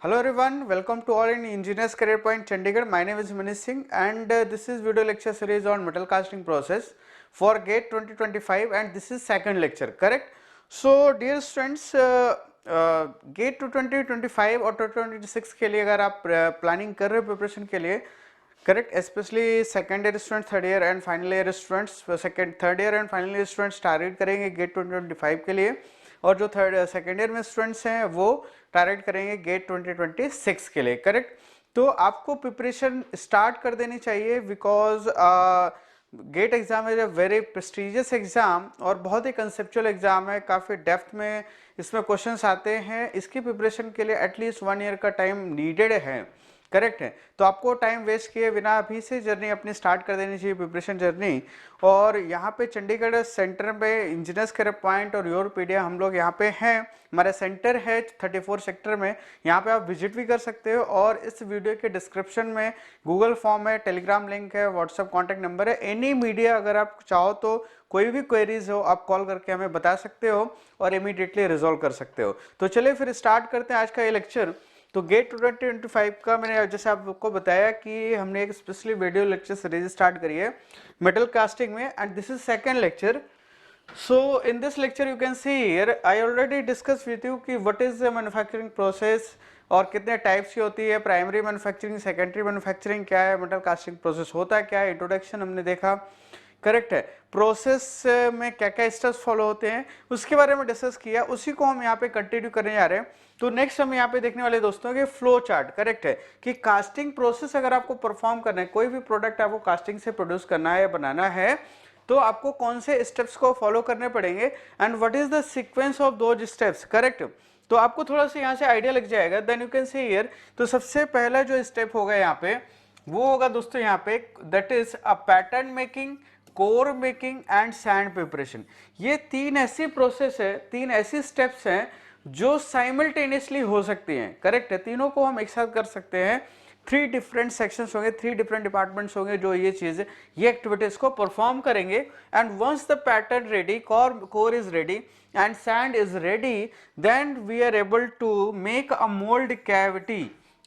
Hello everyone, welcome to all in Engineers Career Point Chandigarh. My name is Manish Singh and this is video lecture series on metal casting process for GATE 2025 and this is second lecture, correct? So dear students, GATE 2025 और 2026 के लिए अगर आप planning कर रहे हो preparation के लिए, correct, specially second year students, third year and final year students, third year and final year students target करेंगे गेट 2025 के लिए और जो सेकेंड ईयर में स्टूडेंट्स हैं वो टारगेट करेंगे गेट 2026 के लिए, करेक्ट। तो आपको प्रिपरेशन स्टार्ट कर देनी चाहिए because GATE exam is a very prestigious exam और बहुत ही कंसेप्चुअल एग्जाम है, काफ़ी डेप्थ में इसमें क्वेश्चंस आते हैं। इसकी प्रिपरेशन के लिए एटलीस्ट 1 ईयर का टाइम नीडेड है, करेक्ट है। तो आपको टाइम वेस्ट किए बिना अभी से जर्नी अपनी स्टार्ट कर देनी चाहिए, प्रिपरेशन जर्नी। और यहाँ पे चंडीगढ़ सेंटर में इंजीनियर्स करियर पॉइंट और यूरोपीडिया हम लोग यहाँ पे हैं, हमारा सेंटर है 34 सेक्टर में, यहाँ पे आप विजिट भी कर सकते हो। और इस वीडियो के डिस्क्रिप्शन में गूगल फॉर्म है, टेलीग्राम लिंक है, व्हाट्सएप कॉन्टैक्ट नंबर है। एनी मीडिया अगर आप चाहो तो कोई भी क्वेरीज हो आप कॉल करके हमें बता सकते हो और इमीडिएटली रिजॉल्व कर सकते हो। तो चलिए फिर स्टार्ट करते हैं आज का ये लेक्चर। तो गेट 2025 का मैंने जैसे आपको बताया कि हमने एक specially video lecture series start करी है मेटल कास्टिंग में and this is second lecture. So in this lecture you can see here I already discuss with you कि what is the manufacturing process और कितने टाइप्स की होती है, primary manufacturing, secondary manufacturing क्या है, मेटल कास्टिंग प्रोसेस होता क्या है, इंट्रोडक्शन हमने देखा, करेक्ट है। प्रोसेस में क्या क्या स्टेप्स फॉलो होते हैं उसके बारे में डिस्कस किया, उसी को हम यहाँ पे कंटिन्यू करने जा रहे हैं। तो नेक्स्ट हम यहाँ पे देखने वाले दोस्तों के फ्लो चार्ट, करेक्ट है, कि कास्टिंग प्रोसेस अगर आपको परफॉर्म करना है, कोई भी प्रोडक्ट आपको कास्टिंग से प्रोड्यूस करना है या बनाना है, तो आपको कौन से स्टेप्स को फॉलो करने पड़ेंगे and what is the sequence of those steps, correct. तो आपको थोड़ा सा यहाँ से आइडिया लग जाएगा। Then you can see here, तो सबसे पहला जो स्टेप होगा यहाँ पे वो होगा दोस्तों यहाँ पे, that is a pattern making, core making and sand preparation. ये तीन ऐसी प्रोसेस है, तीन ऐसी स्टेप्स हैं जो साइमल्टेनियसली हो सकती हैं, करेक्ट है। तीनों को हम एक साथ कर सकते हैं। 3 डिफरेंट सेक्शंस होंगे, 3 डिफरेंट डिपार्टमेंट्स होंगे जो ये चीजें, ये एक्टिविटीज को परफॉर्म करेंगे। And once the pattern ready, core is ready and sand is ready, then we are able to make a mould cavity,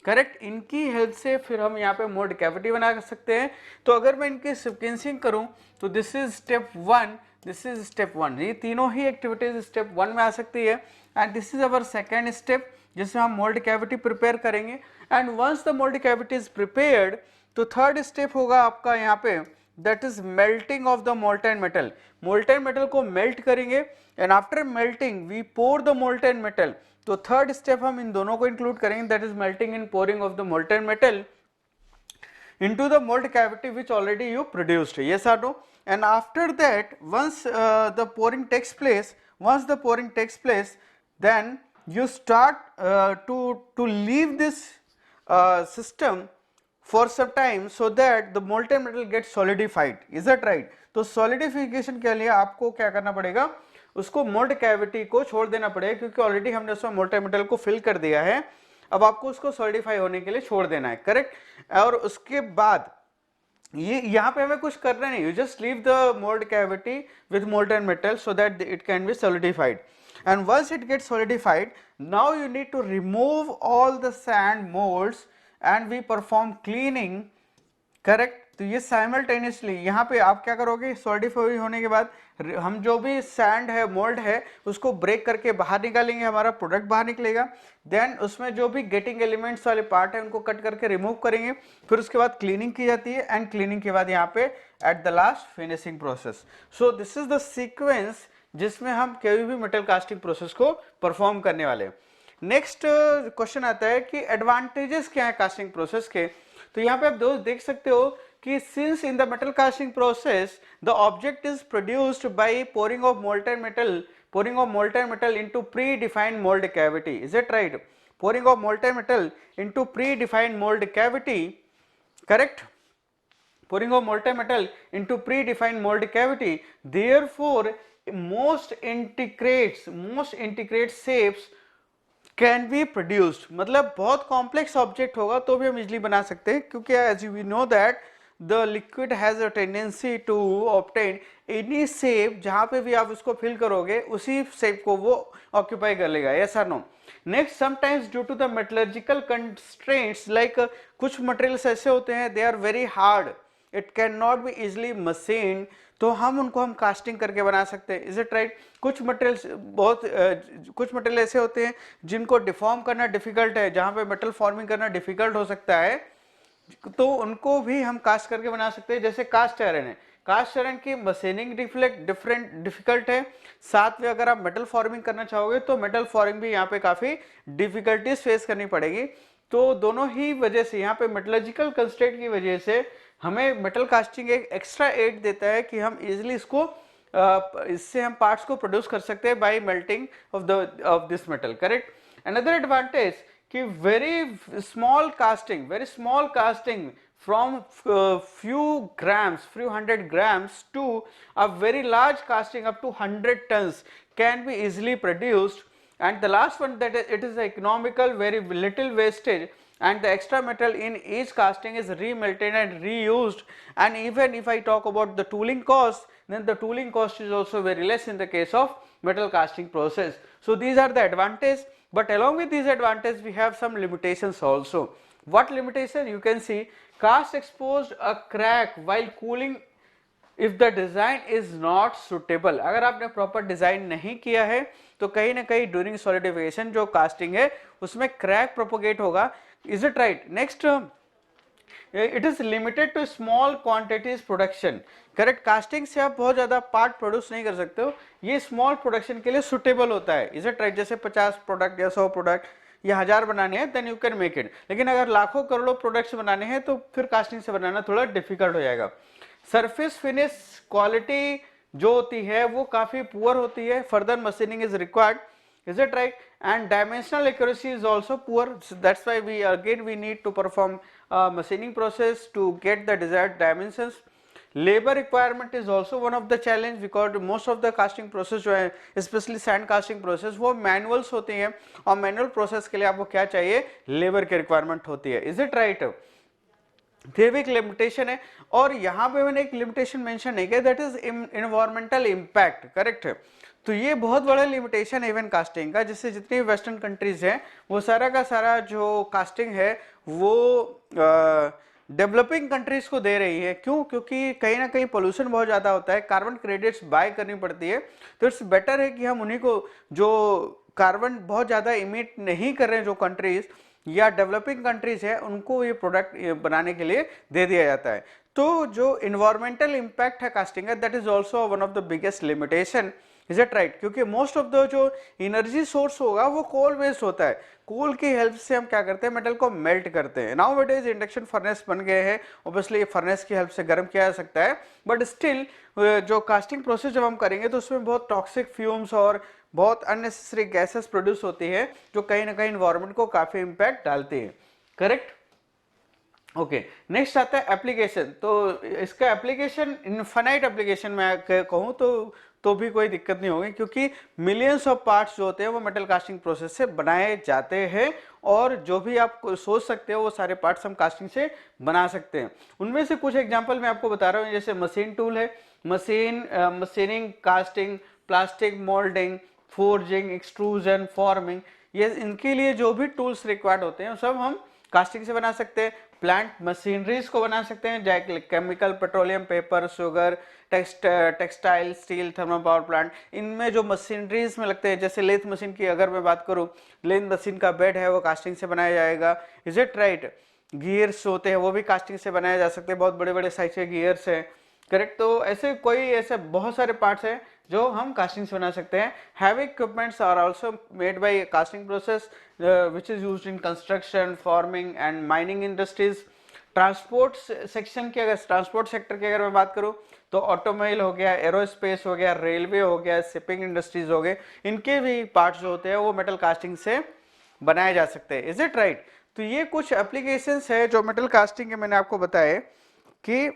correct. इनकी हेल्प से फिर हम यहाँ पे मोल्ड कैविटी बना सकते हैं। तो अगर मैं इनकी सीक्वेंसिंग करूं तो this is step 1, this is step 1, ये तीनों ही एक्टिविटीज स्टेप 1 में आ सकती है। And this is our second step जिसमें हम मोल्ड कैविटी प्रिपेयर करेंगे। And once the mould cavity is prepared, तो थर्ड स्टेप होगा आपका यहाँ पे, that is melting of the molten metal. Molten metal को मेल्ट करेंगे and after melting we pour the molten metal. तो थर्ड स्टेप हम इन दोनों को इंक्लूड करेंगे, that is melting and pouring of the molten metal into the mold cavity which already you produced, yes or no? And after that, once the pouring takes place, then you start to leave this system for some time so that the molten metal gets solidified, is that right? तो solidification के लिए आपको क्या करना पड़ेगा, उसको mould cavity को छोड़ देना पड़ेगा क्योंकि ऑलरेडी हमने उसमें मोल्टेन मेटल को फिल कर दिया है। अब आपको उसको सॉलिडिफाई होने के लिए छोड़ देना है, करेक्ट। और उसके बाद ये यहाँ पे हमें कुछ करना नहीं, you just leave the mould cavity with molten metal so that it can be solidified. And once it gets solidified, now you need to remove all the sand moulds and we perform cleaning, correct. तो ये simultaneously यहाँ पे आप क्या करोगे, solidify होने के बाद हम जो भी सैंड है, मोल्ड है, उसको ब्रेक करके बाहर निकालेंगे, हमारा प्रोडक्ट बाहर निकलेगा। देन उसमें जो भी गेटिंग एलिमेंट्स वाले पार्ट है उनको कट करके रिमूव करेंगे, फिर उसके बाद क्लीनिंग की जाती है एंड क्लीनिंग के बाद यहाँ पे at the last finishing process. So this is the sequence जिसमें हम कोई भी मेटल कास्टिंग प्रोसेस को परफॉर्म करने वाले हैं। नेक्स्ट क्वेश्चन आता है कि एडवांटेजेस क्या है कास्टिंग प्रोसेस के। तो यहाँ पे आप दोस्त देख सकते हो कि since in the metal casting process the object is produced by pouring of molten metal into predefined mold cavity, is it right? Pouring of molten metal into predefined mold cavity, correct? Pouring of molten metal into predefined mold cavity, therefore most integrate shapes can be produced. मतलब बहुत complex object होगा तो भी हम easily बना सकते हैं क्योंकि as you know that the liquid has a tendency to obtain any shape, जहां पे भी आप उसको फिल करोगे उसी शेप को वो ऑक्यूपाई कर लेगा, यस और no. Next, sometimes due to the metallurgical constraints, like कुछ मटेरियल्स ऐसे होते हैं they are very hard, it can not be easily machine, तो हम कास्टिंग करके बना सकते हैं, इज इट राइट। कुछ मटेरियल्स कुछ मटेरियल ऐसे होते हैं जिनको डिफॉर्म करना डिफिकल्ट है, जहां पे मेटल फॉर्मिंग करना डिफिकल्ट हो सकता है, तो उनको भी हम कास्ट करके बना सकते हैं, जैसे कास्ट आयरन है। कास्ट आयरन की मशीनिंग डिफरेंट डिफिकल्ट है, साथ में अगर आप मेटल फॉर्मिंग करना चाहोगे तो मेटल फॉर्मिंग भी यहाँ पे काफी डिफिकल्टीज फेस करनी पड़ेगी। तो दोनों ही वजह से यहाँ पे मेटलर्जिकल कंस्ट्रेंट की वजह से हमें मेटल कास्टिंग एक एक्स्ट्रा एड देता है कि हम इजिली इसको इससे हम पार्ट्स को प्रोड्यूस कर सकते हैं bye melting of this metal, correct. Another advantage कि very small casting from few grams, few hundred grams to a very large casting up to 100 tons can be easily produced. And the last one, that it is economical, very little wastage, and the extra metal in each casting is remelted and reused. And even if I talk about the tooling cost, then the tooling cost is also very less in the case of metal casting process. So these are the advantages. But along with these advantages, we have some limitations also. What limitation? You can see cast exposed a crack while cooling if the design is not suitable. अगर आपने proper design नहीं किया है तो कहीं ना कहीं during solidification जो casting है उसमें crack propagate होगा. Is it right? Next, it is limited to small quantities production. Correct, casting से आप बहुत ज्यादा पार्ट प्रोड्यूस नहीं कर सकते हो, ये स्मॉल प्रोडक्शन के लिए सुटेबल होता है, इज इट राइट। जैसे 50 प्रोडक्ट या 100 प्रोडक्ट या 1000 बनाने हैं then you can make it, लेकिन अगर लाखों करोड़ों प्रोडक्ट्स बनाने हैं तो फिर कास्टिंग से बनाना थोड़ा डिफिकल्ट हो जाएगा। सरफेस फिनिश क्वालिटी जो होती है वो काफी पुअर होती है, further machining is required, is it right, and dimensional accuracy is also poor, so that's why we need to perform machining process to get the desired dimensions. Labor requirement is also one of the challenge because most of the casting process जो है especially sand casting process वो manuals होती हैं, और manual process के लिए आपको क्या चाहिए, labor की requirement होती है, is it right। फिर भी एक लिमिटेशन है, और यहाँ पे मैंने एक लिमिटेशन मेंशन नहीं किया, that is environmental impact, correct है। तो ये बहुत बड़ा लिमिटेशन है इवन कास्टिंग का, जिससे जितनी वेस्टर्न कंट्रीज हैं वो सारा का सारा जो कास्टिंग है वो डेवलपिंग कंट्रीज को दे रही है। क्यों? क्योंकि कहीं ना कहीं पोल्यूशन बहुत ज़्यादा होता है, कार्बन क्रेडिट्स बाय करनी पड़ती है, तो इट्स बेटर है कि हम उन्हीं को जो कार्बन बहुत ज़्यादा इमिट नहीं कर रहे हैं जो कंट्रीज या डेवलपिंग कंट्रीज है उनको ये प्रोडक्ट बनाने के लिए दे दिया जाता है। तो जो इन्वायरमेंटल इम्पैक्ट है कास्टिंग का, that is also one of the biggest limitation, is it right. क्योंकि मोस्ट ऑफ द जो एनर्जी सोर्स होगा वो कोल बेस्ड होता है, कोल की हेल्प से हम क्या करते हैं, मेटल को मेल्ट करते हैं। Now it is induction furnace बन गए हैं, ऑब्वियसली फर्नेस की हेल्प से गर्म किया जा सकता है, बट स्टिल जो कास्टिंग प्रोसेस जब हम करेंगे तो उसमें बहुत टॉक्सिक फ्यूम्स और बहुत अननेसेसरी गैसेस प्रोड्यूस होती है जो कहीं ना कहीं इन्वायरमेंट को काफी इंपैक्ट डालती है, करेक्ट। ओके, नेक्स्ट आता है एप्लीकेशन। तो इसका एप्लीकेशन इनफाइनाइट एप्लीकेशन में कहूँ तो भी कोई दिक्कत नहीं होगी, क्योंकि मिलियंस ऑफ पार्ट्स जो होते हैं वो मेटल कास्टिंग प्रोसेस से बनाए जाते हैं, और जो भी आप सोच सकते हो वो सारे पार्ट्स हम कास्टिंग से बना सकते हैं। उनमें से कुछ एग्जांपल मैं आपको बता रहा हूँ, जैसे मशीन टूल है, machining, casting, plastic moulding, forging, extrusion, forming, ये इनके लिए जो भी टूल्स रिक्वायर्ड होते हैं सब हम कास्टिंग से बना सकते हैं। प्लांट मशीनरीज को बना सकते हैं, जैसे chemical, petroleum, paper, sugar, textile, steel, thermal power plant, इनमें जो मशीनरीज में लगते हैं, जैसे लेथ मशीन की अगर मैं बात करूं, लेथ मशीन का बेड है वो कास्टिंग से बनाया जाएगा, इज इट राइट। गियर्स होते हैं वो भी कास्टिंग से बनाए जा सकते हैं, बहुत बड़े बड़े साइज के गियर्स हैं, करेक्ट। तो ऐसे बहुत सारे पार्ट्स हैं जो हम कास्टिंग से बना सकते हैं। Heavy equipments are also made by casting process which is used in construction, farming and mining industries। Transport section की अगर ट्रांसपोर्ट सेक्टर की अगर मैं बात करूं तो ऑटोमोबाइल हो गया, एरोस्पेस हो गया, रेलवे हो गया, शिपिंग इंडस्ट्रीज हो गए, इनके भी पार्ट्स जो होते हैं वो मेटल कास्टिंग से बनाए जा सकते हैं, इज इट राइट। तो ये कुछ एप्लीकेशंस है जो मेटल कास्टिंग के मैंने आपको बताए कि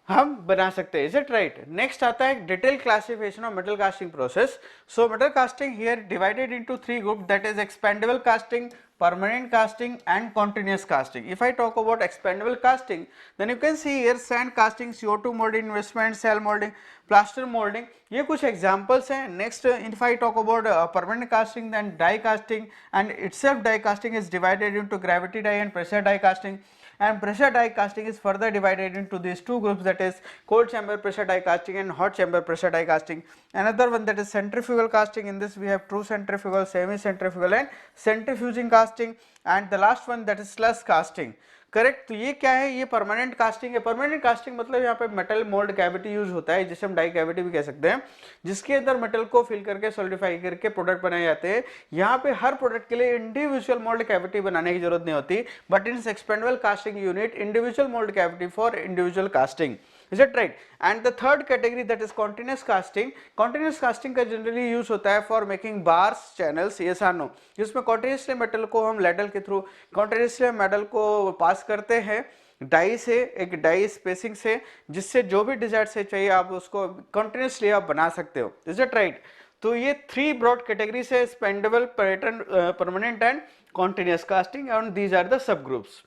हम बना सकते हैं, इज इट राइट। नेक्स्ट आता है detail classification of metal casting process. So metal casting here divided into three group, that is expendable casting, permanent casting and continuous casting. If I talk about expandable casting, then you can see here sand casting, CO2 molding, investment, cell molding, plaster molding, ये कुछ examples हैं. Next, if I talk about permanent casting, then die casting, and itself die casting is divided into gravity die and pressure die casting. And pressure die casting is further divided into these two groups, that is cold chamber pressure die casting and hot chamber pressure die casting. Another one, that is centrifugal casting. In this we have true centrifugal, semi centrifugal and centrifuging casting. And the last one, that is slush casting. Correct. तो ये क्या है, ये permanent casting है। Permanent casting मतलब यहाँ पे metal mould cavity use होता है, जिसे हम डाई कैविटी भी कह सकते हैं, जिसके अंदर मेटल को फिल करके सॉलिडिफाई करके प्रोडक्ट बनाए जाते हैं। यहाँ पे हर प्रोडक्ट के लिए इंडिविजुअल मोल्ड कैविटी बनाने की जरूरत नहीं होती, but in expendable casting unit individual mould cavity for individual casting, is it right? And the third category, that is continuous casting. Continuous casting का generally use होता है for making bars, channels, yes or no, जिसमें continuously metal को हम ladle के through continuously metal को pass करते हैं डाई से, एक डाई स्पेसिंग से, जिससे जो भी डिजायर से चाहिए आप उसको कंटिन्यूसली आप बना सकते हो, इज इट राइट। तो ये थ्री ब्रॉड कैटेगरीज है, expendable, pattern, permanent and continuous casting, and these are the sub groups.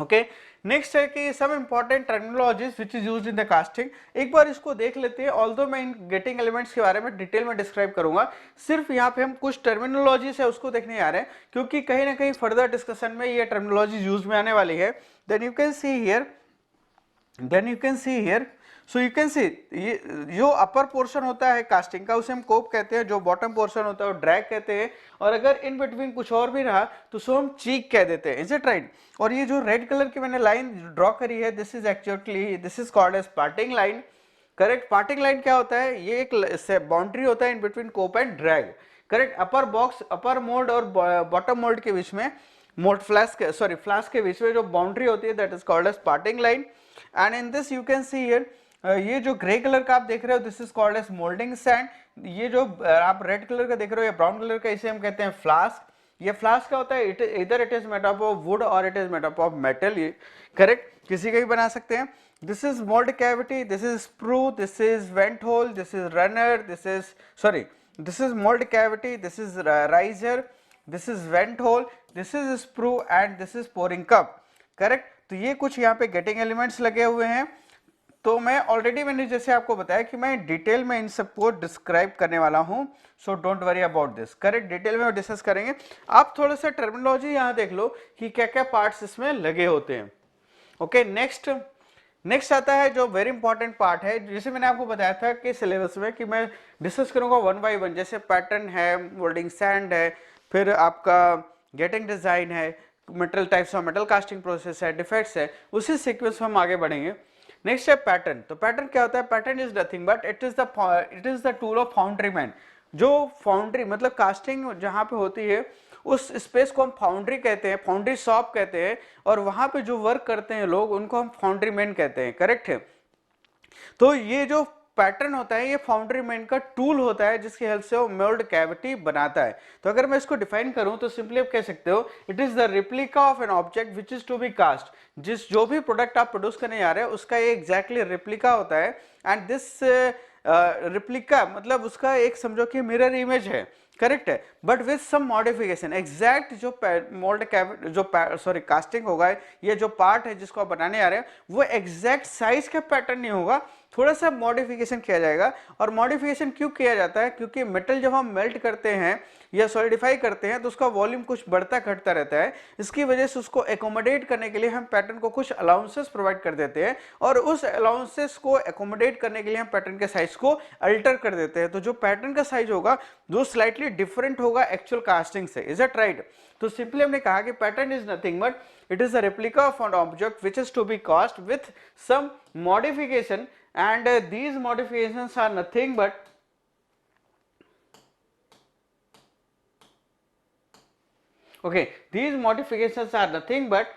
Okay, next है कि some important terminologies which is used in the casting. एक बार इसको देख लेते हैं, ऑल्दो मैं इन गेटिंग एलिमेंट्स के बारे में डिटेल में डिस्क्राइब करूंगा, सिर्फ यहाँ पे हम कुछ टर्मिनोलॉजीज है उसको देखने आ रहे हैं, क्योंकि कहीं ना कहीं फर्दर डिस्कशन में ये टर्मिनोलॉजी यूज में आने वाली है। Then you can see here, so you can see, ये जो अपर पोर्शन होता है कास्टिंग का उसे हम कोप कहते हैं, जो बॉटम पोर्शन होता है वो ड्रैग कहते हैं, और अगर इन बिटवीन कुछ और भी रहा तो उसको हम चीक कह देते हैं, इज इट राइट। और ये जो रेड कलर की मैंने लाइन ड्रॉ करी है, this is actually, this is called as parting line, correct. Parting line क्या होता है, ये एक बाउंड्री होता है in between cope and drag, correct. Upper box, upper mould और बॉटम मोल्ड के बीच में, मोल्ड फ्लास्क, सॉरी फ्लास्क के बीच में जो बाउंड्री होती है, that is called as parting line. And in this you can see here, ये जो ग्रे कलर का आप देख रहे हो, this is called as moulding sand. ये जो आप रेड कलर का देख रहे हो या ब्राउन कलर का, इसे हम कहते हैं फ्लास्क। ये फ्लास्क क्या होता है, इधर it is made up of wood और it is made up of metal, ये करेक्ट, किसी का भी बना सकते हैं। This is mould cavity, this is sprue, this is vent hole, this is runner, this is, sorry, this is mould cavity, this is riser, this is vent hole, this is sprue and this is pouring cup, correct. तो ये कुछ यहाँ पे getting elements लगे हुए हैं। तो मैं ऑलरेडी, मैंने जैसे आपको बताया कि मैं डिटेल में इन सबको डिस्क्राइब करने वाला हूं, so don't worry about this, correct. Detail में डिस्कस करेंगे। आप थोड़ा सा टर्मिनोलॉजी यहां देख लो कि क्या क्या पार्ट्स इसमें लगे होते हैं। ओके, नेक्स्ट आता है जो वेरी इंपॉर्टेंट पार्ट है, जैसे मैंने आपको बताया था कि सिलेबस में कि मैं डिस्कस करूंगा वन बाई वन, जैसे पैटर्न है, मोल्डिंग सैंड है, फिर आपका गेटिंग डिजाइन है, metal types of metal casting process है, डिफेक्ट्स है, उसी सीक्वेंस में हम आगे बढ़ेंगे। नेक्स्ट है पैटर्न। तो पैटर्न क्या होता है, pattern is nothing but it is the tool of foundry man. जो फाउंड्री मतलब कास्टिंग जहां पे होती है उस स्पेस को हम फाउंड्री कहते हैं, फाउंड्री शॉप कहते हैं, और वहां पे जो वर्क करते हैं लोग उनको हम फाउंड्री मैन कहते हैं, करेक्ट है। तो ये जो पैटर्न होता है ये फाउंड्री मैन का टूल होता है, जिसकी हेल्प से वो मोल्ड कैविटी बनाता है। तो अगर मैं इसको डिफाइन करूं तो सिंपली आप कह सकते हो, it is the replica of an object which is to be cast. जो भी प्रोडक्ट आप प्रोड्यूस करने जा रहे हैं उसका ये एग्जैक्टली रिप्लिका होता है, एंड दिस रिप्लिका मतलब उसका एक समझो कि मिरर इमेज है, करेक्ट है, but with some modification. Exact जो मोल्ड जो सॉरी कास्टिंग होगा, ये जो पार्ट है जिसको आप बनाने आ रहे हैं वो एग्जैक्ट साइज का पैटर्न नहीं होगा, थोड़ा सा मॉडिफिकेशन किया जाएगा। और मॉडिफिकेशन क्यों किया जाता है, क्योंकि मेटल जब हम मेल्ट करते हैं या सॉलिडिफाई करते हैं तो उसका वॉल्यूम कुछ बढ़ता घटता रहता है, इसकी वजह से उसको एकोमोडेट करने के लिए हम पैटर्न को कुछ अलाउंसेस प्रोवाइड कर देते हैं, और उस अलाउंसेस को एकोमोडेट करने के लिए हम पैटर्न के साइज को अल्टर कर देते हैं। तो जो पैटर्न का साइज होगा वो स्लाइटली डिफरेंट होगा एक्चुअल कास्टिंग से, इज इट राइट। तो सिंपली हमने कहा कि pattern is nothing but it is a replica of an object which is to be cast with some modification, and these modifications are nothing but these modifications are nothing but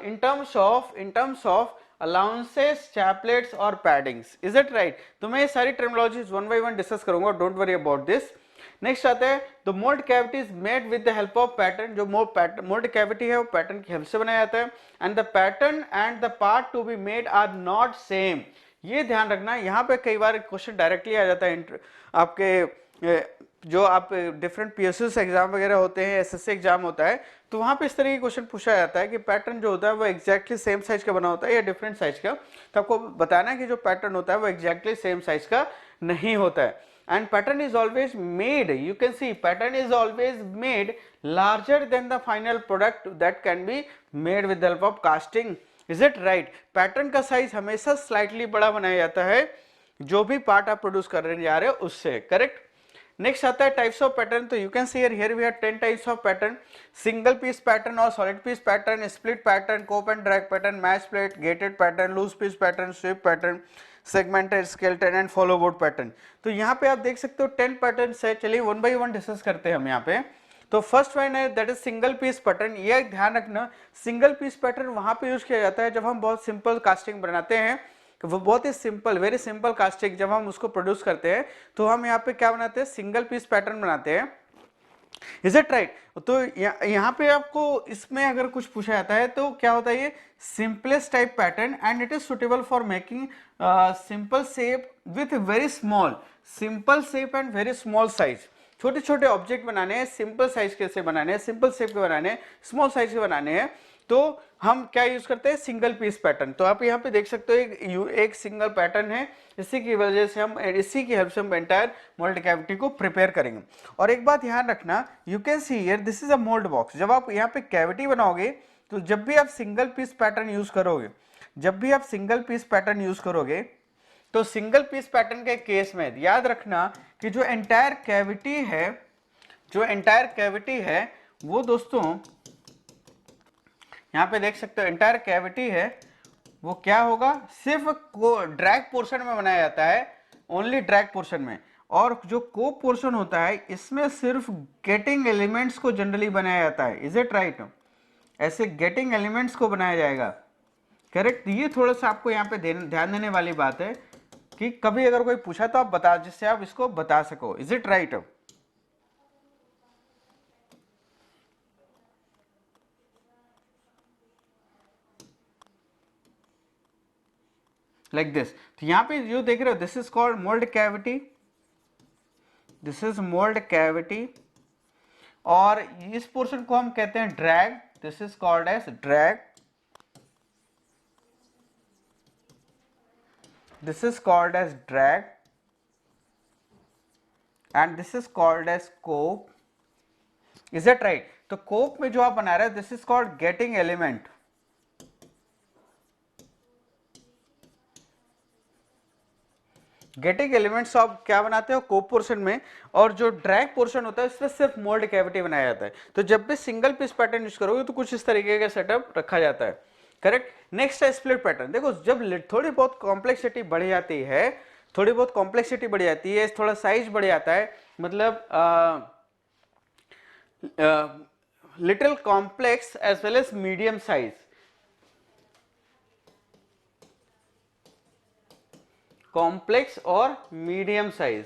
in terms of allowances, chaplets और paddings, is it right। तो मैं ये सारी terminologies one by one discuss करूंगा, don't worry about this। Next आता है the mould cavity is made with the help of pattern, जो mould cavity है वो पैटर्न की हेल्प से बनाया जाता है, and the pattern and the part to be made are not same. ये ध्यान रखना, यहाँ पे कई बार क्वेश्चन डायरेक्टली आ जाता है आपके जो आप डिफरेंट पीएसयू एग्जाम वगैरह होते हैं, एसएससी एग्जाम होता है, तो वहाँ पे इस तरह की क्वेश्चन पूछा जाता है कि पैटर्न जो होता है वो एग्जैक्टली सेम साइज का बना होता है या डिफरेंट साइज का। तो आपको बताना है कि जो पैटर्न होता है वो एग्जैक्टली सेम साइज का नहीं होता है। And pattern is always made, you can C pattern is always made larger than the final product that can be made with the help of casting. Is it right? Pattern का size हमेशा slightly बड़ा बनाया जाता है जो भी part आप produce करने जा रहे हो उससे, करेक्ट। नेक्स्ट आता है टाइप्स ऑफ पैटर्न। तो you can see here we have 10 types of pattern, single piece pattern और solid piece pattern, split pattern, cope and drag pattern, match plate, gated pattern, loose piece pattern, sweep pattern, segmented, skeleton and follow board pattern. तो यहाँ पे आप देख सकते हो 10 pattern है। चलिए वन बाई वन डिस्कस करते हैं हम यहाँ पे। तो फर्स्ट वन है that is single piece pattern. ये ध्यान रखना, सिंगल पीस पैटर्न वहां पे यूज किया जाता है जब हम बहुत सिंपल कास्टिंग बनाते हैं, वो बहुत ही सिंपल, वेरी सिंपल कास्टिंग जब हम उसको प्रोड्यूस करते हैं तो हम यहाँ पे क्या बनाते हैं, सिंगल पीस पैटर्न बनाते हैं। Is it right? तो यहाँ पे आपको इसमें अगर कुछ पूछा जाता है तो क्या होता है, ये simplest type pattern and it is suitable for making simple shape with very small, simple shape and very small size. छोटे छोटे ऑब्जेक्ट बनाने हैं, सिंपल साइज कैसे बनाने हैं, सिंपल शेप के बनाने हैं, स्मॉल साइज के बनाने हैं, तो हम क्या यूज करते हैं, सिंगल पीस पैटर्न। तो आप यहाँ पे देख सकते हो एक सिंगल पैटर्न है, इसी की वजह से हम, इसी की हेल्प से हम एंटायर मोल्ड कैविटी को प्रिपेयर करेंगे। और एक बात ध्यान रखना, you can see here this is a mould box. जब आप यहाँ पे कैविटी बनाओगे तो जब भी आप सिंगल पीस पैटर्न यूज करोगे, जब भी आप सिंगल पीस पैटर्न यूज करोगे तो सिंगल पीस पैटर्न के केस में याद रखना कि जो एंटायर कैविटी है, जो एंटायर कैविटी है वो दोस्तों यहाँ पे देख सकते हो एंटायर कैविटी है वो क्या होगा, सिर्फ ड्रैग पोर्शन में बनाया जाता है, ओनली ड्रैग पोर्शन में। और जो कोप पोर्शन होता है इसमें सिर्फ गेटिंग एलिमेंट्स को जनरली बनाया जाता है। Is it right? ऐसे गेटिंग एलिमेंट्स को बनाया जाएगा, करेक्ट। ये थोड़ा सा आपको यहाँ पे ध्यान देने वाली बात है कि कभी अगर कोई पूछा तो आप बता, जिससे आप इसको बता सको। Is it right? Like this. तो यहाँ पे जो देख रहे हो this is called mould cavity, this is mould cavity, और इस पोर्शन को हम कहते हैं drag, this is called as drag, this is called as drag and this is called as cope. Is it right? तो कोप में जो आप बना रहे हो this is called gating element, gating elements आप क्या बनाते हो कोप पोर्शन में, और जो ड्रैग पोर्शन होता है इसमें सिर्फ मोल्ड कैविटी बनाया जाता है। तो जब भी सिंगल पीस पैटर्न यूज करोगे तो कुछ इस तरीके का सेटअप रखा जाता है, करेक्ट। नेक्स्ट है स्प्लिट पैटर्न। देखो जब थोड़ी बहुत कॉम्प्लेक्सिटी बढ़ जाती है, थोड़ी बहुत कॉम्प्लेक्सिटी बढ़ जाती है, थोड़ा साइज बढ़ जाता है, मतलब little complex as well as medium size, complex और मीडियम साइज,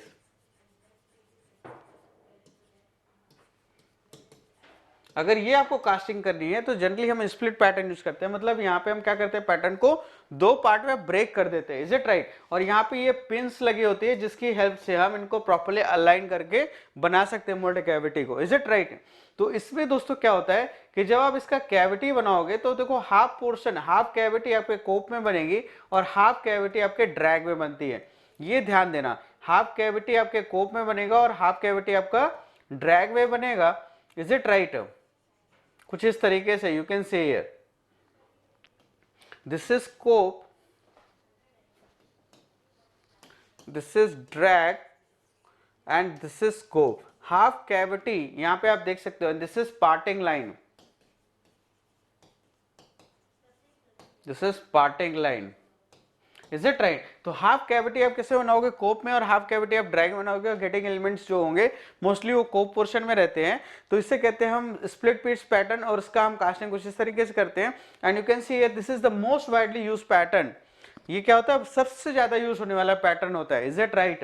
अगर ये आपको कास्टिंग करनी है तो जनरली हम स्प्लिट पैटर्न यूज करते हैं। मतलब यहाँ पे हम क्या करते हैं, पैटर्न को दो पार्ट में ब्रेक कर देते हैं। Is it right? और यहाँ पे ये पिंस लगी होती है जिसकी हेल्प से हम इनको प्रॉपर्ली अलाइन करके बना सकते हैं मोल्ड कैविटी को। Is it right? तो इसमें दोस्तों क्या होता है कि जब आप इसका कैविटी बनाओगे तो देखो हाफ पोर्शन, हाफ कैविटी आपके कोप में बनेगी और हाफ कैविटी आपके ड्रैग में बनती है। ये ध्यान देना, हाफ कैविटी आपके कोप में बनेगा और हाफ कैविटी आपका ड्रैग में बनेगा। Is it right? कुछ इस तरीके से you can see here this is cope, this is drag and this is cope. Half cavity यहां पे आप देख सकते हो, this is parting line, this is parting line. Is it right? तो हाफ कैविटी आप कैसे बनाओगे कोप में, और हाफ कैविटी आप ड्रैग में बनाओगे, और गेटिंग एलिमेंट्स जो होंगे मोस्टली वो कोप पोर्शन में रहते हैं। तो इससे कहते हैं हम स्प्लिट पीस पैटर्न, और उसका हम कास्टिंग कुछ इस तरीके से करते हैं। And you can see here this is the most widely use pattern. ये क्या होता है, सबसे ज्यादा यूज होने वाला पैटर्न होता है। Is it right?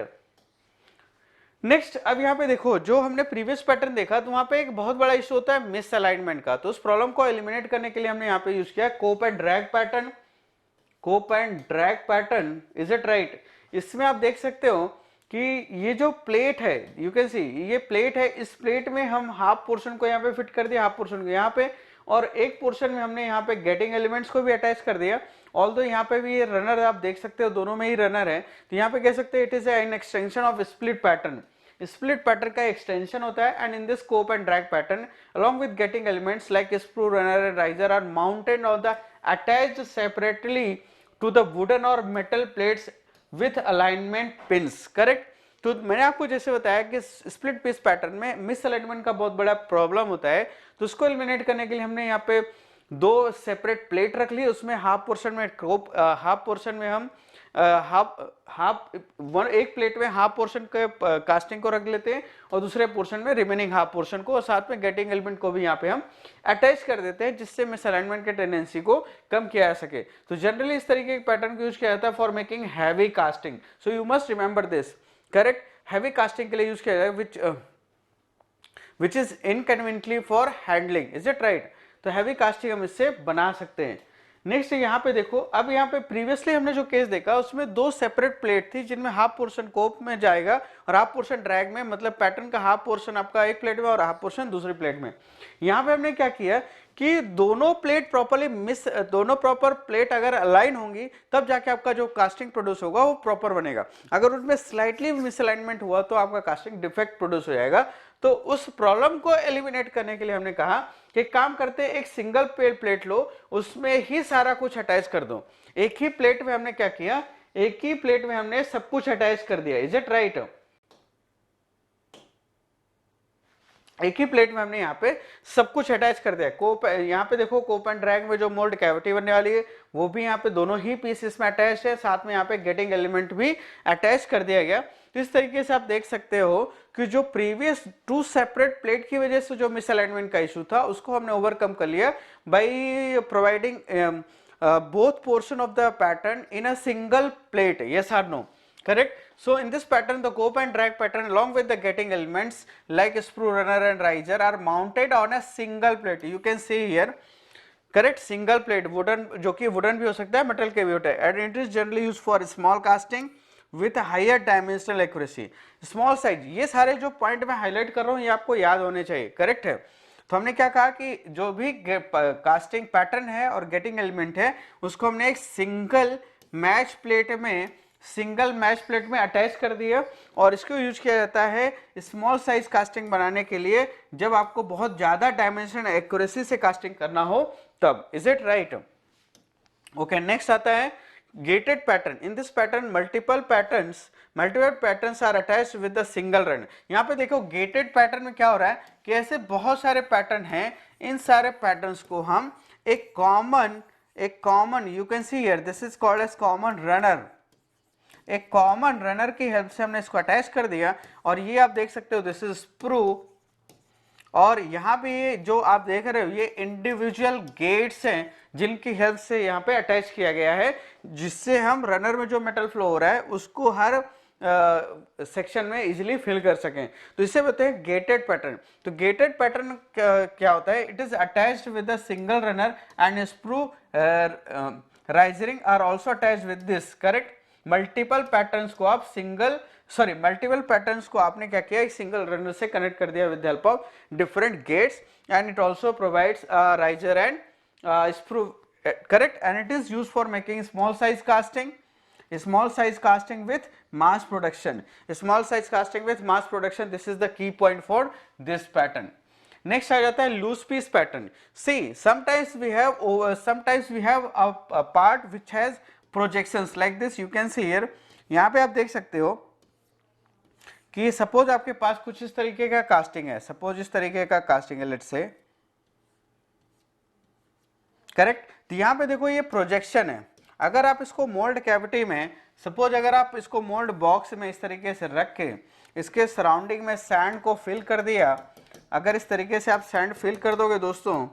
नेक्स्ट अब यहाँ पे देखो, जो हमने प्रीवियस पैटर्न देखा तो वहां पे एक बहुत बड़ा इशू होता है मिस अलाइनमेंट का, तो उस प्रॉब्लम को एलिमिनेट करने के लिए हमने यहाँ पे यूज किया cope and drag pattern. Cope and drag pattern, is it right? इसमें आप देख सकते हो कि ये जो प्लेट है, यू कैन सी ये प्लेट है, इस प्लेट में हम हाफ पोर्शन को यहाँ पे फिट कर दिया, हाफ पोर्शन को यहाँ पे, और एक पोर्शन में हमने यहाँ पे गेटिंग एलिमेंट्स को भी अटैच कर दिया। ऑल्दो यहाँ पे भी ये रनर आप देख सकते हो, दोनों में ही रनर है, तो यहाँ पे कह सकते हैं it is an extension of split pattern. Split pattern का एक्सटेंशन होता है, and in this cope and drag pattern along with getting elements like sprue, runner and riser are mounted on the attached separately to the wooden or metal plates with alignment pins, correct? तो मैंने आपको जैसे बताया कि split piece pattern में miss alignment का बहुत बड़ा प्रॉब्लम होता है, तो उसको एलिमिनेट करने के लिए हमने यहाँ पे दो सेपरेट प्लेट रख ली, उसमें हाफ पोर्शन में कोप, हाफ पोर्शन में हम एक प्लेट में हाफ पोर्शन के कास्टिंग को रख लेते हैं और दूसरे पोर्शन में रिमेनिंग हाफ पोर्शन को, और साथ में गेटिंग एलिमेंट को भी यहाँ पे हम अटैच कर देते हैं, जिससे मिसअलाइनमेंट के टेंडेंसी को कम किया जा सके। तो जनरली इस तरीके के पैटर्न को यूज किया जाता है for making heavy casting, so you must remember this, correct? Heavy casting के लिए यूज किया जाता है which is inconveniently for handling, is it right? तो हैवी कास्टिंग हम इससे बना सकते हैं। नेक्स्ट यहाँ पे देखो, अब यहाँ पे प्रीवियसली हमने जो केस देखा उसमें दो सेपरेट प्लेट थी, जिनमें हाफ पोर्शन कोप में जाएगा और हाफ पोर्शन ड्रैग में, मतलब पैटर्न का हाफ पोर्शन आपका एक प्लेट में और हाफ पोर्शन दूसरी प्लेट में। यहाँ पे हमने क्या किया कि दोनों प्लेट प्रॉपरली दोनों प्रॉपर प्लेट अगर अलाइन होंगी तब जाके आपका जो कास्टिंग प्रोड्यूस होगा वो प्रॉपर बनेगा। अगर उसमें स्लाइटली मिसअलाइनमेंट हुआ तो आपका कास्टिंग डिफेक्ट प्रोड्यूस हो जाएगा। तो उस प्रॉब्लम को एलिमिनेट करने के लिए हमने कहा कि काम करते एक सिंगल प्लेट लो, उसमें ही सारा कुछ अटैच कर दो। एक ही प्लेट में हमने क्या किया, एक ही प्लेट में हमने सब कुछ अटैच कर दिया, इज इट राइट? एक ही प्लेट में हमने यहाँ पे सब कुछ अटैच कर दिया। कोप, यहाँ पे देखो कोप एंड ड्रैग में जो मोल्ड कैविटी बनने वाली है वो भी यहाँ पे दोनों ही पीस इसमें अटैच है, साथ में यहाँ पे गेटिंग एलिमेंट भी अटैच कर दिया गया। तो इस तरीके से आप देख सकते हो कि जो प्रीवियस टू सेपरेट प्लेट की वजह से जो मिसअलाइनमेंट का इशू था उसको हमने ओवरकम कर लिया by providing both portion of the pattern in a single plate, yes or no? Correct? So in this pattern, the cope and drag pattern along with the getting elements like sprue, runner and riser are mounted on a single plate. You can see here, correct? Single plate, wooden, जो कि wooden भी हो सकता है, metal के भी होता है, and it is generally used for small casting with higher dimensional accuracy. Small size, ये सारे जो पॉइंट मैं हाईलाइट कर रहा हूँ ये आपको याद होने चाहिए, करेक्ट है? तो हमने क्या कहा कि जो भी कास्टिंग पैटर्न है और गेटिंग एलिमेंट है उसको हमने एक सिंगल मैच प्लेट में अटैच कर दिया, और इसको यूज किया जाता है स्मॉल साइज कास्टिंग बनाने के लिए जब आपको बहुत ज्यादा डायमेंशन एक्यूरेसी से कास्टिंग करना हो तब, is it right? Okay, next आता है gated pattern. In this pattern multiple patterns are attached with the single run. यहाँ पे देखो गेटेड पैटर्न में क्या हो रहा है कि ऐसे बहुत सारे पैटर्न हैं, इन सारे पैटर्न्स को हम एक common you can see here, this is called as common runner. एक कॉमन रनर की हेल्प से हमने इसको अटैच कर दिया, और ये आप देख सकते हो दिस इज स्प्रू, और यहाँ पे ये जो आप देख रहे हो ये इंडिविजुअल गेट्स हैं जिनकी हेल्प से यहाँ पे अटैच किया गया है, जिससे हम रनर में जो मेटल फ्लो हो रहा है उसको हर सेक्शन में इजीली फिल कर सकें। तो इसे बोलते हैं गेटेड पैटर्न। तो गेटेड पैटर्न क्या होता है, it is attached with a single runner and sprue risering are also attached with this, correct? Multiple patterns को आपने क्या किया, एक सिंगल रनर से कनेक्ट कर दिया with help of different gates, and it also provides riser and sprue, correct? And it is used for making small size casting with mass production. This is the key point for this pattern. Next आ जाता है loose piece pattern. See, sometimes we have a part which has projections like this. You can see here. यहाँ पे आप देख सकते हो कि suppose आपके पास कुछ इस तरीके का कास्टिंग है, लेट्स से, करेक्ट? तो यहाँ पे देखो ये प्रोजेक्शन है। अगर आप इसको मोल्ड कैविटी में, सपोज अगर आप इसको मोल्ड बॉक्स में इस तरीके से रख के इसके सराउंडिंग में सैंड को फिल कर दिया, अगर इस तरीके से आप सैंड फिल कर दोगे दोस्तों,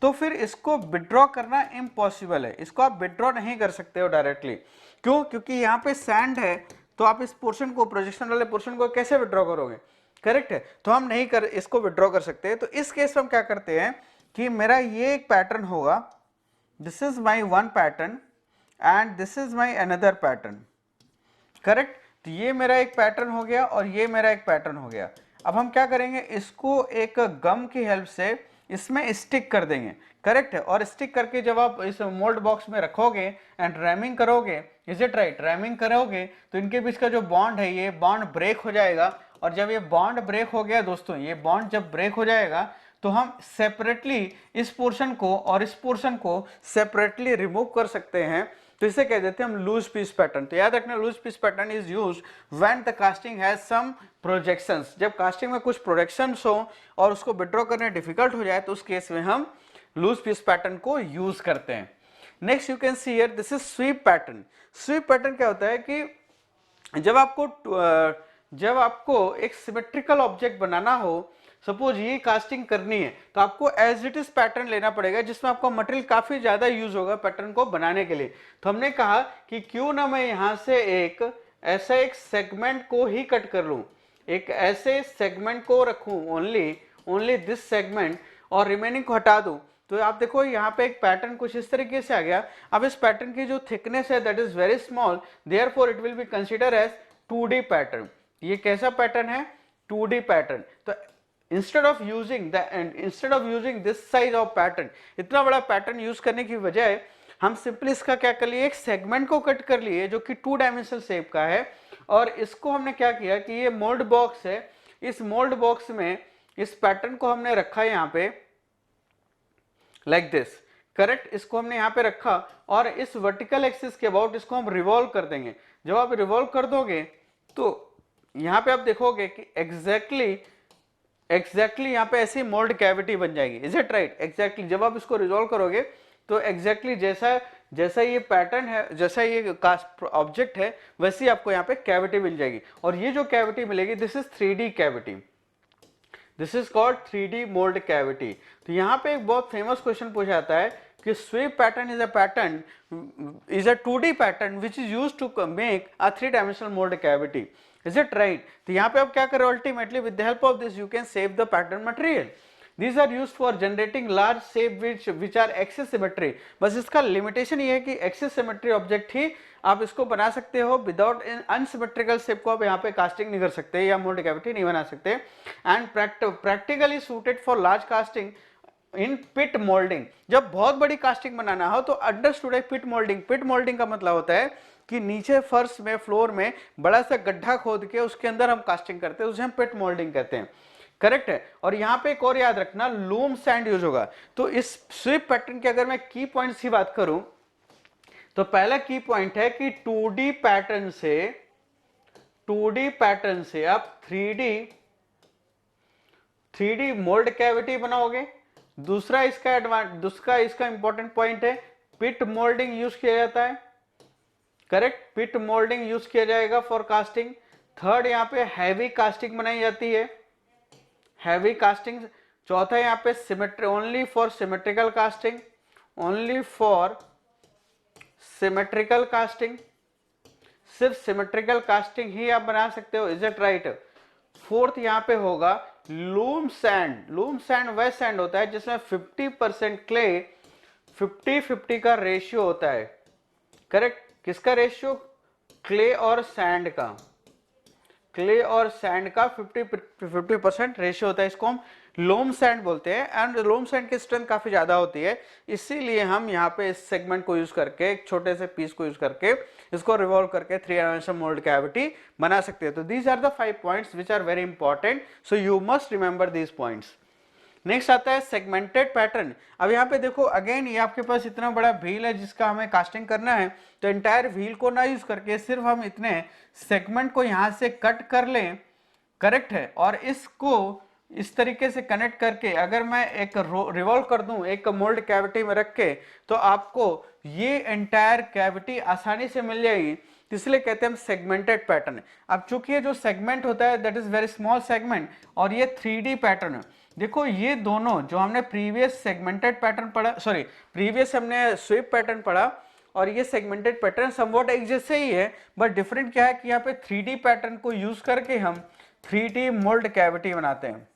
तो फिर इसको विड्रॉ करना इम्पॉसिबल है। इसको आप विड्रॉ नहीं कर सकते हो डायरेक्टली। क्यों? क्योंकि यहाँ पे सैंड है, तो आप इस पोर्शन को, प्रोजेक्शन वाले पोर्शन को कैसे विड्रॉ करोगे, करेक्ट है। तो हम नहीं कर इसको विड्रॉ कर सकते। तो इस केस में हम क्या करते हैं कि मेरा ये एक पैटर्न होगा, this is my one pattern and this is my another pattern, correct. तो ये मेरा एक पैटर्न हो गया और ये मेरा एक पैटर्न हो गया। अब हम क्या करेंगे, इसको एक गम की हेल्प से इसमें स्टिक कर देंगे, करेक्ट है। और स्टिक करके जब आप इस मोल्ड बॉक्स में रखोगे एंड रैमिंग करोगे, इज इट राइट, रैमिंग करोगे तो इनके बीच का जो बॉन्ड है ये बॉन्ड ब्रेक हो जाएगा। और जब ये बॉन्ड ब्रेक हो गया दोस्तों, ये बॉन्ड जब ब्रेक हो जाएगा तो हम सेपरेटली इस पोर्शन को और इस पोर्शन को सेपरेटली रिमूव कर सकते हैं। तो इसे कह देते हैं हम लूज पीस पैटर्न। तो याद रखना, loose piece pattern is used when the casting has some projections. जब कास्टिंग में कुछ प्रोजेक्शंस हो और उसको विड्रॉ करने डिफिकल्ट हो जाए तो उस केस में हम लूज पीस पैटर्न को यूज करते हैं। Next you can see here, this is sweep pattern. Sweep pattern क्या होता है कि जब आपको एक सिमेट्रिकल ऑब्जेक्ट बनाना हो, सपोज ये कास्टिंग करनी है, तो आपको एज इट इज पैटर्न लेना पड़ेगा जिसमें आपका मटेरियल काफी ज्यादा यूज होगा पैटर्न को बनाने के लिए। तो हमने कहा कि क्यों ना मैं यहां से एक ऐसा एक सेगमेंट को ही कट कर लूं, एक ऐसे सेगमेंट को रखूं, ओनली दिस सेगमेंट, और रिमेनिंग को हटा दूं। तो आप देखो यहाँ पे एक पैटर्न कुछ इस तरीके से आ गया। अब इस पैटर्न की जो थिकनेस है that is very small, therefore it will be consider as 2D pattern. ये कैसा पैटर्न है, 2D पैटर्न। तो instead of using this size of pattern, इतना बड़ा पैटर्न यूज करने की बजाय हम सिंपली इसका क्या कर लिए, एक सेगमेंट को कट कर लिए जो कि 2 डायमेंशनल शेप का है। और इसको हमने क्या किया कि ये मोल्ड बॉक्स है, इस मोल्ड बॉक्स में इस पैटर्न को हमने रखा यहाँ पे लाइक दिस, करेक्ट। इसको हमने यहाँ पे रखा और इस वर्टिकल एक्सिस के अबाउट इसको हम रिवॉल्व कर देंगे। जब आप रिवॉल्व कर दोगे तो यहाँ पे आप देखोगे कि एग्जैक्टली यहाँ पे ऐसी मोल्ड कैविटी बन जाएगी, इज इट राइट। एग्जैक्टली जब आप इसको रिजॉल्व करोगे तो एग्जैक्टली जैसा ये पैटर्न है, जैसा ये कास्ट ऑब्जेक्ट है, वैसी आपको यहाँ पे कैविटी मिल जाएगी। और ये जो कैविटी मिलेगी this is 3D cavity, this is called 3D mould cavity. तो यहाँ पे एक बहुत फेमस क्वेश्चन पूछा जाता है कि sweep pattern is a 2D pattern which is used to make a 3 dimensional mould cavity, is it right. तो यहाँ पे आप क्या करो, ultimately with the help of this you can save the pattern material. These are used for generating large shape which are axis symmetry। बस इसका limitation ये है कि एक्सिस सिमेट्री ऑब्जेक्ट ही आप इसको बना सकते हो, विदाउट अनसिमेट्रिकल शेप को आप यहाँ पे कास्टिंग नहीं कर सकते या मोल्ड कैविटी नहीं बना सकते। And practically suited for large casting in pit moulding. जब बहुत बड़ी कास्टिंग बनाना हो तो अंडरस्टूड है पिट मोल्डिंग। पिट मोल्डिंग का मतलब होता है कि नीचे फर्श में, फ्लोर में बड़ा सा गड्ढा खोद के उसके अंदर हम कास्टिंग करते हैं, उसे हम पिट मोल्डिंग कहते हैं, करेक्ट है। और यहां पे एक और याद रखना, लूम सैंड यूज होगा। तो इस स्वीप पैटर्न की अगर मैं की पॉइंट्स की बात करूं तो पहला की पॉइंट है कि 2D पैटर्न से आप 3D मोल्ड कैविटी बनाओगे। दूसरा इसका इंपॉर्टेंट पॉइंट है पिट मोल्डिंग यूज किया जाता है, करेक्ट। पिट मोल्डिंग यूज किया जाएगा फॉर कास्टिंग। थर्ड यहाँ पे हैवी कास्टिंग बनाई जाती है, हैवी कास्टिंग। चौथा यहाँ पे symmetry, only for symmetrical casting, only for symmetrical casting, सिर्फ सिमेट्रिकल कास्टिंग ही आप बना सकते हो, इज इट राइट। फोर्थ यहाँ पे होगा लूम सैंड। लूम सैंड वह सैंड होता है जिसमें 50% क्ले, 50-50 का रेशियो होता है, करेक्ट। किसका रेशियो, क्ले और सैंड का, क्ले और सैंड का 50% रेशियो होता है, इसको हम लोम सैंड बोलते हैं। एंड लोम सैंड की स्ट्रेंथ काफी ज्यादा होती है, इसीलिए हम यहाँ पे इस सेगमेंट को यूज करके, एक छोटे से पीस को यूज करके इसको रिवॉल्व करके 3 डायमेंशनल मोल्ड कैविटी बना सकते हैं। तो these are the 5 points which are very important, so you must remember these points. Next आता है सेगमेंटेड पैटर्न। अब यहाँ पे देखो अगेन, ये आपके पास इतना बड़ा व्हील है जिसका हमें कास्टिंग करना है, तो एंटायर व्हील को ना यूज करके सिर्फ हम इतने सेगमेंट को यहाँ से कट कर लें, करेक्ट है। और इसको इस तरीके से कनेक्ट करके अगर मैं एक रिवॉल्व कर दूं एक मोल्ड कैविटी में रख के, तो आपको ये एंटायर कैविटी आसानी से मिल जाएगी, इसलिए कहते हैं हम सेगमेंटेड पैटर्न। अब चूंकि ये जो सेगमेंट होता है that is very small segment, और ये 3D पैटर्न है। देखो ये दोनों जो हमने प्रीवियस सेगमेंटेड पैटर्न पढ़ा, सॉरी प्रीवियस हमने स्वीप पैटर्न पढ़ा, और ये सेगमेंटेड पैटर्न समवॉट एक जैसे ही है, बट डिफरेंट क्या है कि यहाँ पे 3D पैटर्न को यूज करके हम 3D मोल्ड कैविटी बनाते हैं,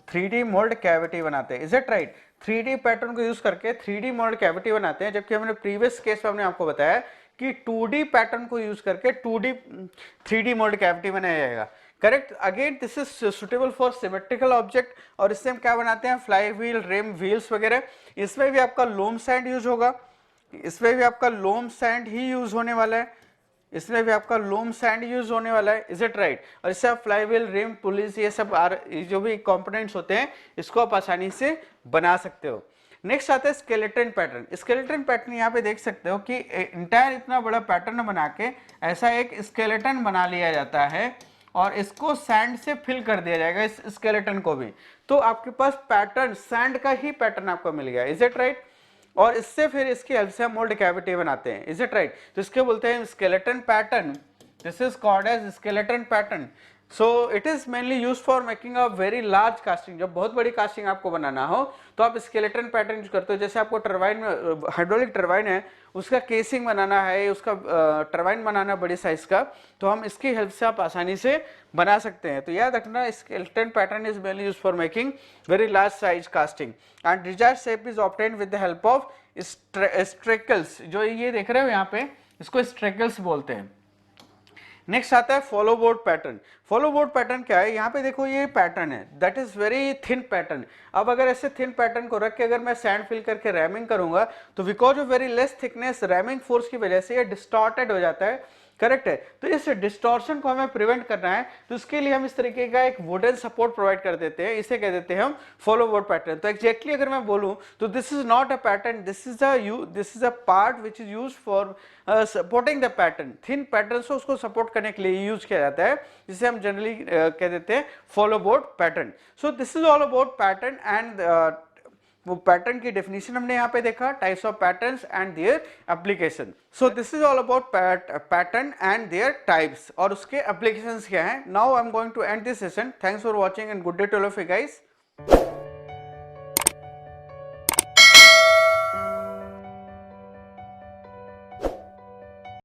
3D मोल्ड कैविटी बनाते हैं, is it right? 3D pattern को यूज करके 3D मोल्ड कैविटी बनाते हैं, जबकि हमने प्रीवियस केस में हमने आपको बताया कि 2D पैटर्न को यूज करके 3D मोल्ड कैविटी बनाया जाएगा, correct? Again this is suitable for symmetrical object, और इससे हम क्या बनाते हैं, फ्लाई व्हील, रिम, व्हील्स वगैरह। इसमें भी आपका लोम सैंड यूज होगा, इसमें भी आपका लोम सैंड ही यूज होने वाला है, इसमें भी आपका लोम सैंड यूज होने वाला है, इज इट राइट? और इससे आप फ्लाई व्हील, रिम, पुलिस, ये सब जो भी कंपोनेंट्स होते हैं इसको आप आसानी से बना सकते हो। नेक्स्ट आता है स्केलेटन पैटर्न। स्केलेटन पैटर्न यहाँ पे देख सकते हो कि इंटायर इतना बड़ा पैटर्न बना के ऐसा एक स्केलेटन बना लिया जाता है और इसको सैंड से फिल कर दिया जाएगा, इस स्केलेटन को भी, तो आपके पास पैटर्न सैंड का ही पैटर्न आपको मिल गया, इज इट राइट? और इससे फिर इसकी हेल्प से हम मोल्ड कैविटी बनाते हैं, इज इट राइट? तो इसके बोलते हैं skeleton pattern, this is called as skeleton pattern. So it is mainly use for making a very large casting. जब बहुत बड़ी कास्टिंग आपको बनाना हो तो आप स्केलेटन पैटर्न यूज करते हो। जैसे आपको टरबाइन में, हाइड्रोलिक टरबाइन है, उसका केसिंग बनाना है, उसका टरबाइन बनाना बड़ी साइज का, तो हम इसकी हेल्प से आप आसानी से बना सकते हैं। तो याद रखना, skeleton pattern is mainly use for making very large size casting and desired shape is obtained with the help of strickles. जो ये देख रहे हो यहाँ पे, इसको स्ट्रेकल्स बोलते हैं। नेक्स्ट आता है follow board pattern. Follow board pattern क्या है, यहाँ पे देखो ये पैटर्न है, that is very thin pattern. अब अगर ऐसे थिन पैटर्न को रख के अगर मैं सैंड फिल करके रैमिंग करूंगा तो because of very less thickness, rhyming force की वजह से ये डिस्टॉर्टेड हो जाता है, करेक्ट है? तो इस डिस्टॉर्शन को हमें प्रिवेंट करना है, तो इसके लिए हम इस तरीके का एक वुडन सपोर्ट प्रोवाइड कर देते हैं, इसे कह देते हैं हम फॉलो बोर्ड पैटर्न। तो एग्जैक्टली अगर मैं बोलूं तो this is not a pattern, this is a part which is use for supporting the pattern. Thin pattern को उसको सपोर्ट करने के लिए यूज किया जाता है, जिसे हम जनरली कह देते हैं follow board pattern. So this is all about pattern and वो पैटर्न की डेफिनेशन हमने यहाँ पे देखा, types of patterns and their application. So this is all about pattern and their types और उसके एप्लीकेशंस क्या हैं। Now I am going to end this session. Thanks for watching and good day to all of you guys.